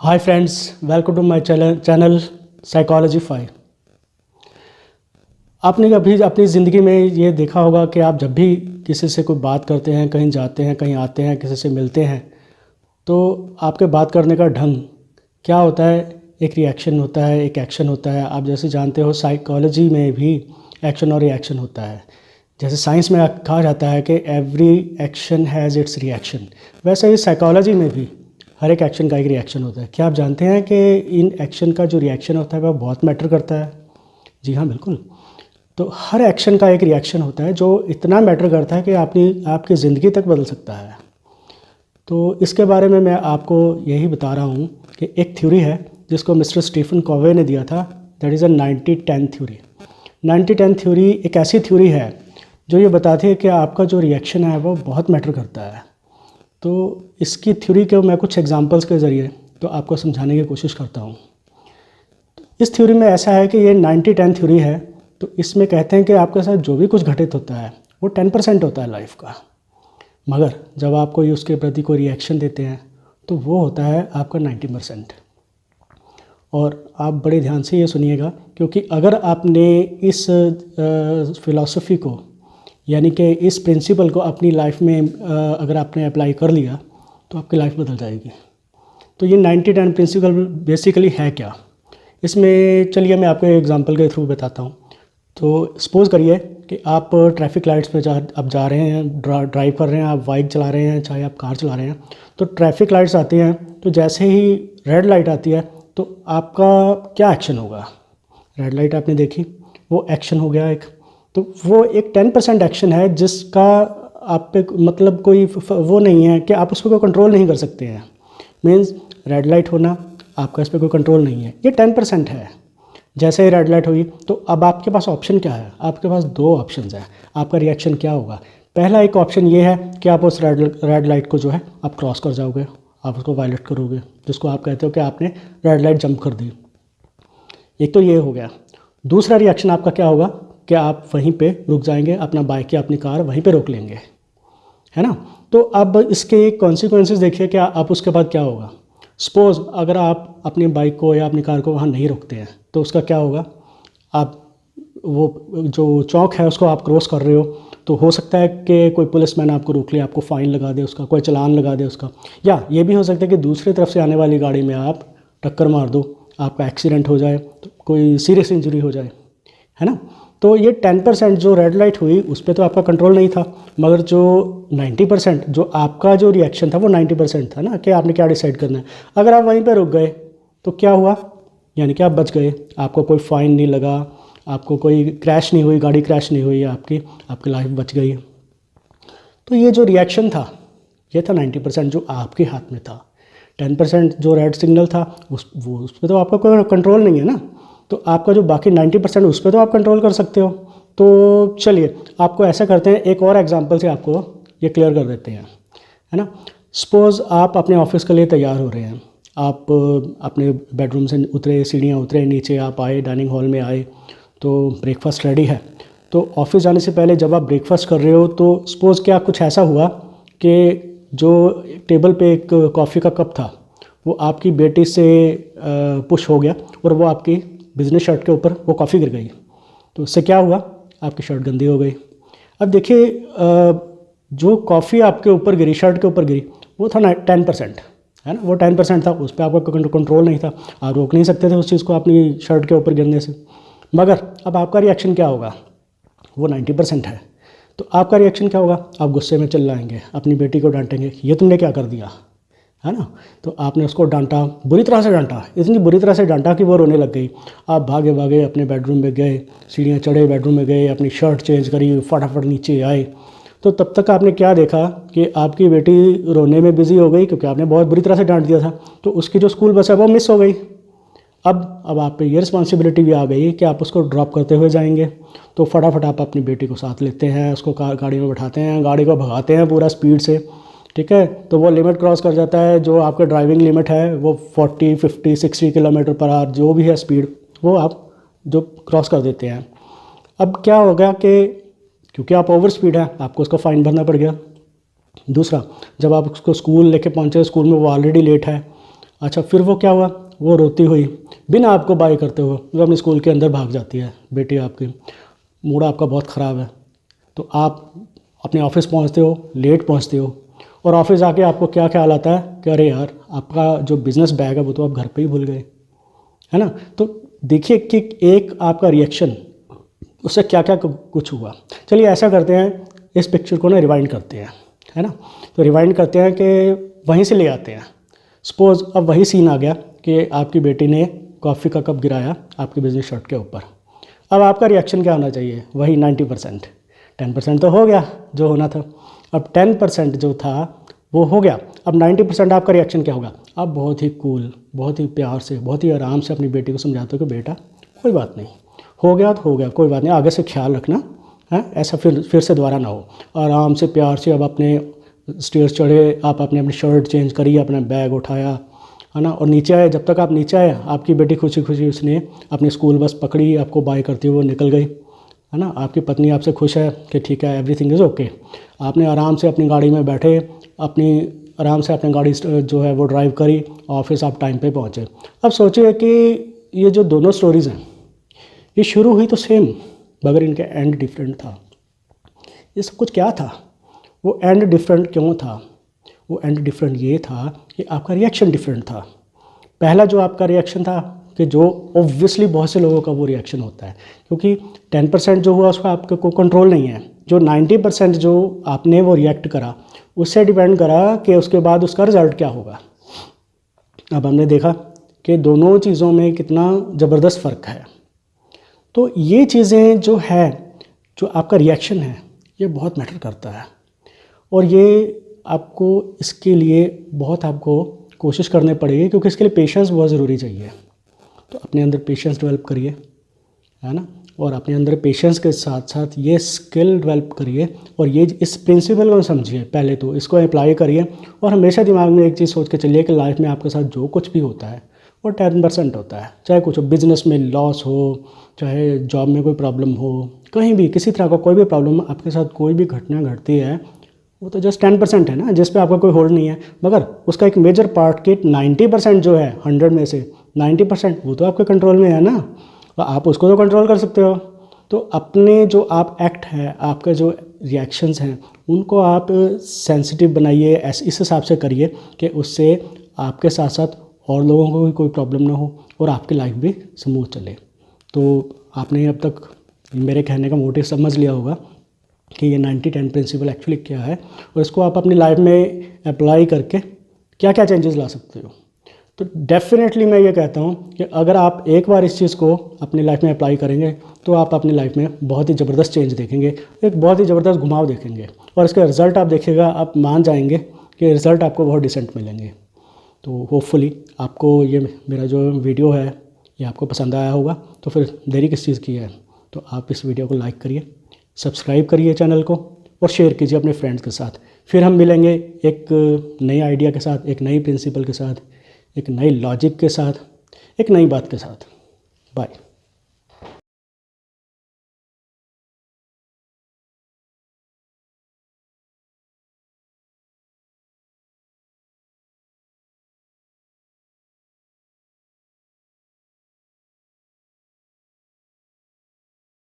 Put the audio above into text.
Hi friends, welcome to my channel psychology 5। आपने कभी अपनी ज़िंदगी में ये देखा होगा कि आप जब भी किसी से कोई बात करते हैं, कहीं जाते हैं, कहीं आते हैं, किसी से मिलते हैं, तो आपके बात करने का ढंग क्या होता है? एक रिएक्शन होता है, एक एक्शन होता है। आप जैसे जानते हो साइकोलॉजी में भी एक्शन और रिएक्शन होता है। जैसे साइंस में कहा जाता है कि every action has its reaction, वैसे ही साइकोलॉजी में भी हर एक एक्शन का एक रिएक्शन होता है। क्या आप जानते हैं कि इन एक्शन का जो रिएक्शन होता है वह बहुत मैटर करता है? जी हाँ, बिल्कुल। तो हर एक्शन का एक रिएक्शन होता है जो इतना मैटर करता है कि आपकी ज़िंदगी तक बदल सकता है। तो इसके बारे में मैं आपको यही बता रहा हूँ कि एक थ्योरी है जिसको मिस्टर स्टीफन कॉवे ने दिया था, that is a 90-10 theory. 90-10 theory एक ऐसी थ्योरी है जो ये बताती है कि आपका जो रिएक्शन है वो बहुत मैटर करता है। तो इसकी थ्योरी के मैं कुछ एग्जांपल्स के ज़रिए तो आपको समझाने की कोशिश करता हूँ। इस थ्योरी में ऐसा है कि ये 90-10 थ्योरी है। तो इसमें कहते हैं कि आपके साथ जो भी कुछ घटित होता है वो 10% होता है लाइफ का, मगर जब आप कोई उसके प्रति कोई रिएक्शन देते हैं तो वो होता है आपका 90%। और आप बड़े ध्यान से ये सुनिएगा, क्योंकि अगर आपने इस फ़िलॉसफी को यानी कि इस प्रिंसिपल को अपनी लाइफ में अगर आपने अप्लाई कर लिया तो आपकी लाइफ बदल जाएगी। तो ये 90-10 प्रिंसिपल बेसिकली है क्या? इसमें चलिए मैं आपको एग्जांपल के थ्रू बताता हूँ। तो सपोज़ करिए कि आप ट्रैफिक लाइट्स पे आप जा रहे हैं, ड्राइव कर रहे हैं, आप बाइक चला रहे हैं, चाहे आप कार चला रहे हैं। तो ट्रैफिक लाइट्स आती हैं, तो जैसे ही रेड लाइट आती है तो आपका क्या एक्शन होगा? रेड लाइट आपने देखी, वो एक्शन हो गया एक। तो वो एक 10% एक्शन है जिसका आप पे मतलब कोई वो नहीं है कि आप उस पर कोई कंट्रोल नहीं कर सकते हैं। मीन्स रेड लाइट होना, आपका इस पर कोई कंट्रोल नहीं है, ये 10% है। जैसे ही रेड लाइट हुई तो अब आपके पास ऑप्शन क्या है? आपके पास दो ऑप्शन हैं। आपका रिएक्शन क्या होगा? पहला एक ऑप्शन ये है कि आप उस रेड लाइट को जो है आप क्रॉस कर जाओगे, आप उसको वायलेट करोगे, जिसको आप कहते हो कि आपने रेड लाइट जंप कर दी। एक तो ये हो गया। दूसरा रिएक्शन आपका क्या होगा कि आप वहीं पे रुक जाएंगे, अपना बाइक या अपनी कार वहीं पे रोक लेंगे, है ना? तो अब इसके कॉन्सिक्वेंसेस देखिए कि आप उसके बाद क्या होगा। सपोज़ अगर आप अपनी बाइक को या अपनी कार को वहाँ नहीं रोकते हैं तो उसका क्या होगा? आप वो जो चौक है उसको आप क्रॉस कर रहे हो तो हो सकता है कि कोई पुलिसमैन आपको रोक ले, आपको फ़ाइन लगा दे, उसका कोई चालान लगा दे उसका। या ये भी हो सकता है कि दूसरी तरफ से आने वाली गाड़ी में आप टक्कर मार दो, आपका एक्सीडेंट हो जाए, तो कोई सीरियस इंजरी हो जाए, है ना? तो ये 10% जो रेड लाइट हुई उस पर तो आपका कंट्रोल नहीं था, मगर जो 90% जो आपका जो रिएक्शन था वो 90% था ना, कि आपने क्या डिसाइड करना है। अगर आप वहीं पे रुक गए तो क्या हुआ? यानी कि आप बच गए, आपको कोई फ़ाइन नहीं लगा, आपको कोई क्रैश नहीं हुई, गाड़ी क्रैश नहीं हुई, आपकी लाइफ बच गई। तो ये जो रिएक्शन था ये था 90% जो आपके हाथ में था। 10% जो रेड सिग्नल था उस पर तो आपका कोई कंट्रोल नहीं है ना। तो आपका जो बाकी 90% उस पर तो आप कंट्रोल कर सकते हो। तो चलिए आपको ऐसा करते हैं, एक और एग्जांपल से आपको ये क्लियर कर देते हैं, है ना? सपोज़ आप अपने ऑफिस के लिए तैयार हो रहे हैं, आप अपने बेडरूम से उतरे, सीढ़ियाँ उतरे, नीचे आप आए, डाइनिंग हॉल में आए, तो ब्रेकफास्ट रेडी है। तो ऑफिस जाने से पहले जब आप ब्रेकफास्ट कर रहे हो तो सपोज़ क्या कुछ ऐसा हुआ कि जो टेबल पे एक कॉफ़ी का कप था वो आपकी बेटी से पुश हो गया और वो आपकी बिजनेस शर्ट के ऊपर वो कॉफ़ी गिर गई। तो उससे क्या हुआ? आपकी शर्ट गंदी हो गई। अब देखिए जो कॉफ़ी आपके ऊपर गिरी, शर्ट के ऊपर गिरी, वो था 10%, है ना? वो 10% था, उस पर आपका कंट्रोल नहीं था, आप रोक नहीं सकते थे उस चीज़ को अपनी शर्ट के ऊपर गिरने से। मगर अब आपका रिएक्शन क्या होगा? वो 90% है। तो आपका रिएक्शन क्या होगा? आप गुस्से में चिल्लाएंगे, अपनी बेटी को डांटेंगे, ये तुमने क्या कर दिया, है ना? तो आपने उसको डांटा, बुरी तरह से डांटा, इतनी बुरी तरह से डांटा कि वो रोने लग गई। आप भागे भागे अपने बेडरूम में गए, सीढ़ियाँ चढ़े, बेडरूम में गए, अपनी शर्ट चेंज करी, फटाफट नीचे आए। तो तब तक आपने क्या देखा कि आपकी बेटी रोने में बिज़ी हो गई, क्योंकि आपने बहुत बुरी तरह से डांट दिया था। तो उसकी जो स्कूल बस है वो मिस हो गई। अब आप पे ये रिस्पॉन्सिबिलिटी भी आ गई कि आप उसको ड्रॉप करते हुए जाएंगे। तो फटाफट आप अपनी बेटी को साथ लेते हैं, उसको गाड़ी में बैठाते हैं, गाड़ी को भगाते हैं पूरा स्पीड से, ठीक है? तो वो लिमिट क्रॉस कर जाता है, जो आपका ड्राइविंग लिमिट है वो 40, 50, 60 किलोमीटर पर आवर जो भी है स्पीड, वो आप जो क्रॉस कर देते हैं। अब क्या होगा कि क्योंकि आप ओवर स्पीड है, आपको उसका फ़ाइन भरना पड़ गया। दूसरा, जब आप उसको स्कूल लेके पहुँचे, स्कूल में वो ऑलरेडी लेट है, अच्छा, फिर वो क्या हुआ, वो रोती हुई बिना आपको बाय करते हुए वो अपने स्कूल के अंदर भाग जाती है। बेटी आपकी, मूड आपका बहुत ख़राब है, तो आप अपने ऑफिस पहुंचते हो, लेट पहुंचते हो, और ऑफिस आके आपको क्या ख्याल आता है कि अरे यार, आपका जो बिज़नेस बैग है वो तो आप घर पे ही भूल गए, है ना। तो देखिए कि एक आपका रिएक्शन, उससे क्या क्या कुछ हुआ। चलिए ऐसा करते हैं, इस पिक्चर को ना रिवाइंड करते हैं, है ना। तो रिवाइंड करते हैं कि वहीं से ले आते हैं। सपोज़ अब वही सीन आ गया कि आपकी बेटी ने कॉफ़ी का कप गिराया आपकी बिजनेस शर्ट के ऊपर। अब आपका रिएक्शन क्या होना चाहिए, वही 90%। 10% तो हो गया जो होना था, अब 10% जो था वो हो गया। अब 90% आपका रिएक्शन क्या होगा, आप बहुत ही कूल, बहुत ही प्यार से, बहुत ही आराम से अपनी बेटी को समझाते हो कि बेटा कोई बात नहीं, हो गया तो हो गया, कोई बात नहीं, आगे से ख्याल रखना है, ऐसा फिर से दोबारा ना हो। आराम से प्यार से अब अपने स्टेयर्स चढ़े, आप अपने अपनी शर्ट चेंज करी, अपना बैग उठाया, है ना, और नीचे आए। जब तक आप नीचे आए, आपकी बेटी खुशी खुशी उसने अपनी स्कूल बस पकड़ी, आपको बाय करती हुए वो निकल गई, है ना। आपकी पत्नी आपसे खुश है कि ठीक है, एवरीथिंग इज़ ओके। आपने आराम से अपनी गाड़ी में बैठे, अपनी आराम से अपनी गाड़ी जो है वो ड्राइव करी, ऑफिस आप टाइम पे पहुँचे। अब सोचिए कि ये जो दोनों स्टोरीज़ हैं, ये शुरू हुई तो सेम, मगर इनका एंड डिफरेंट था। ये सब कुछ क्या था, वो एंड डिफरेंट क्यों था, वो एंड डिफरेंट ये था कि आपका रिएक्शन डिफरेंट था। पहला जो आपका रिएक्शन था कि जो ऑब्वियसली बहुत से लोगों का वो रिएक्शन होता है, क्योंकि 10% जो हुआ उसका आपके को कंट्रोल नहीं है। जो 90% जो आपने वो रिएक्ट करा, उससे डिपेंड करा कि उसके बाद उसका रिज़ल्ट क्या होगा। अब हमने देखा कि दोनों चीज़ों में कितना ज़बरदस्त फ़र्क है। तो ये चीज़ें जो है, जो आपका रिएक्शन है, ये बहुत मैटर करता है, और ये आपको इसके लिए बहुत आपको कोशिश करनी पड़ेगी, क्योंकि इसके लिए पेशेंस बहुत ज़रूरी चाहिए। तो अपने अंदर पेशेंस डेवलप करिए, है ना, और अपने अंदर पेशेंस के साथ साथ ये स्किल डेवलप करिए, और ये इस प्रिंसिपल को समझिए, पहले तो इसको अप्लाई करिए। और हमेशा दिमाग में एक चीज़ सोच के चलिए कि लाइफ में आपके साथ जो कुछ भी होता है वो 10% होता है। चाहे कुछ हो, बिजनेस में लॉस हो, चाहे जॉब में कोई प्रॉब्लम हो, कहीं भी किसी तरह का कोई भी प्रॉब्लम आपके साथ कोई भी घटना घटती है, वो तो जस्ट 10% है ना, जिस पे आपका कोई होल्ड नहीं है। मगर उसका एक मेजर पार्ट के 90% जो है, 100 में से 90% वो तो आपके कंट्रोल में है ना, तो आप उसको तो कंट्रोल कर सकते हो। तो अपने जो आप एक्ट है, आपके जो रिएक्शंस हैं, उनको आप सेंसिटिव बनाइए, इस हिसाब से करिए कि उससे आपके साथ साथ और लोगों को भी कोई प्रॉब्लम ना हो और आपकी लाइफ भी स्मूथ चले। तो आपने अब तक मेरे कहने का मोटिव समझ लिया होगा कि ये 90-10 प्रिंसिपल एक्चुअली क्या है, और इसको आप अपनी लाइफ में अप्लाई करके क्या क्या चेंजेस ला सकते हो। तो डेफिनेटली मैं ये कहता हूँ कि अगर आप एक बार इस चीज़ को अपनी लाइफ में अप्लाई करेंगे तो आप अपनी लाइफ में बहुत ही ज़बरदस्त चेंज देखेंगे, एक बहुत ही ज़बरदस्त घुमाव देखेंगे, और इसका रिज़ल्ट आप देखिएगा, आप मान जाएंगे कि रिज़ल्ट आपको बहुत डिसेंट मिलेंगे। तो होपफुली आपको ये मेरा जो वीडियो है ये आपको पसंद आया होगा। तो फिर देरी किस चीज़ की है, तो आप इस वीडियो को लाइक करिए, सब्सक्राइब करिए चैनल को, और शेयर कीजिए अपने फ्रेंड्स के साथ। फिर हम मिलेंगे एक नए आइडिया के साथ, एक नई प्रिंसिपल के साथ, एक नई लॉजिक के साथ, एक नई बात के साथ। बाय।